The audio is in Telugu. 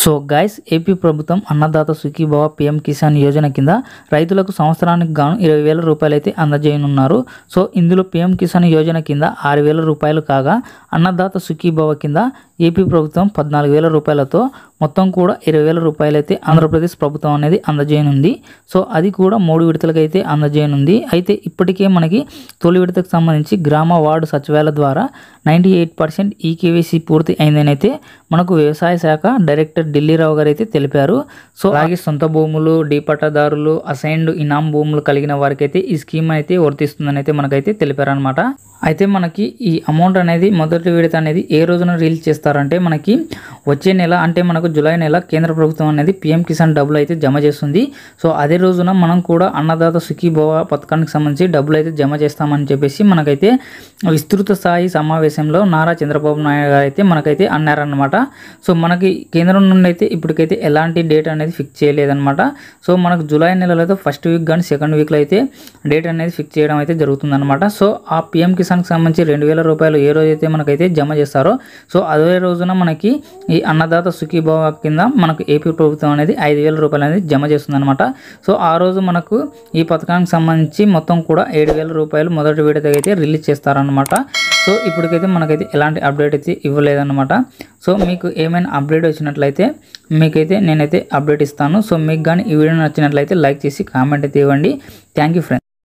సో గైస్, ఏపీ ప్రభుత్వం అన్నదాత సుఖీభవ పీఎం కిసాన్ యోజన కింద రైతులకు సంవత్సరానికి గాను 20,000 రూపాయలు అయితే అందజేయనున్నారు. సో ఇందులో పీఎం కిసాన్ యోజన కింద 6,000 రూపాయలు కాగా, అన్నదాత సుఖీభవ కింద ఏపీ ప్రభుత్వం 14,000 రూపాయలతో మొత్తం కూడా 20,000 రూపాయలు అయితే ఆంధ్రప్రదేశ్ ప్రభుత్వం అనేది అందజేయనుంది. సో అది కూడా 3 విడతలకు అయితే అందజేయనుంది. అయితే ఇప్పటికే మనకి తొలి విడతకు సంబంధించి గ్రామ వార్డు సచివాలయాల ద్వారా 98% ఈకేవైసీ పూర్తి అయిందని అయితే మనకు వ్యవసాయ శాఖ డైరెక్టర్ ఢిల్లీరావు గారు అయితే తెలిపారు. సో అలాగే సొంత భూములు, డీ పట్టాదారులు, అసైన్డ్ ఇనాం భూములు కలిగిన వారికి అయితే ఈ స్కీమ్ అయితే వర్తిస్తుందని అయితే మనకైతే తెలిపారనమాట. అయితే మనకి ఈ అమౌంట్ అనేది మొదటి విడత అనేది ఏ రోజున రిలీజ్ చేస్తారంటే, మనకి వచ్చే నెల అంటే మనకు జూలై నెల కేంద్ర ప్రభుత్వం అనేది పీఎం కిసాన్ డబ్బులు అయితే జమ చేస్తుంది. సో అదే రోజున మనం కూడా అన్నదాత సుఖీభవ పథకానికి సంబంధించి డబ్బులు అయితే జమ చేస్తామని చెప్పేసి మనకైతే విస్తృత స్థాయి సమావేశంలో నారా చంద్రబాబు నాయుడు గారు అయితే మనకైతే అన్నారనమాట. సో మనకి కేంద్రం నుండి అయితే ఇప్పటికైతే ఎలాంటి డేట్ అనేది ఫిక్స్ చేయలేదన్నమాట. సో మనకు జూలై నెలలో అయితే ఫస్ట్ వీక్ కానీ సెకండ్ వీక్లో అయితే డేట్ అనేది ఫిక్స్ చేయడం అయితే జరుగుతుందన్నమాట. సో ఆ పీఎం కిసాన్కి సంబంధించి 2,000 రూపాయలు ఏ రోజైతే మనకైతే జమ చేస్తారో, సో అదే రోజున మనకి ఈ అన్నదాత సుఖీభవ కింద మనకు ఏపీ ప్రభుత్వం అనేది 5,000 రూపాయలు అనేది జమ చేస్తుందన్నమాట. సో ఆ రోజు మనకు ఈ పథకానికి సంబంధించి మొత్తం కూడా 7,000 రూపాయలు మొదటి విడత అయితే రిలీజ్ చేస్తారనమాట. సో ఇప్పటికైతే మనకైతే ఎలాంటి అప్డేట్ అయితే ఇవ్వలేదన్నమాట. సో మీకు ఏమైనా అప్డేట్ వచ్చినట్లయితే మీకైతే నేనైతే అప్డేట్ ఇస్తాను. సో మీకు కానీ ఈ వీడియో నచ్చినట్లయితే లైక్ చేసి కామెంట్ అయితే ఇవ్వండి. Thank you friends.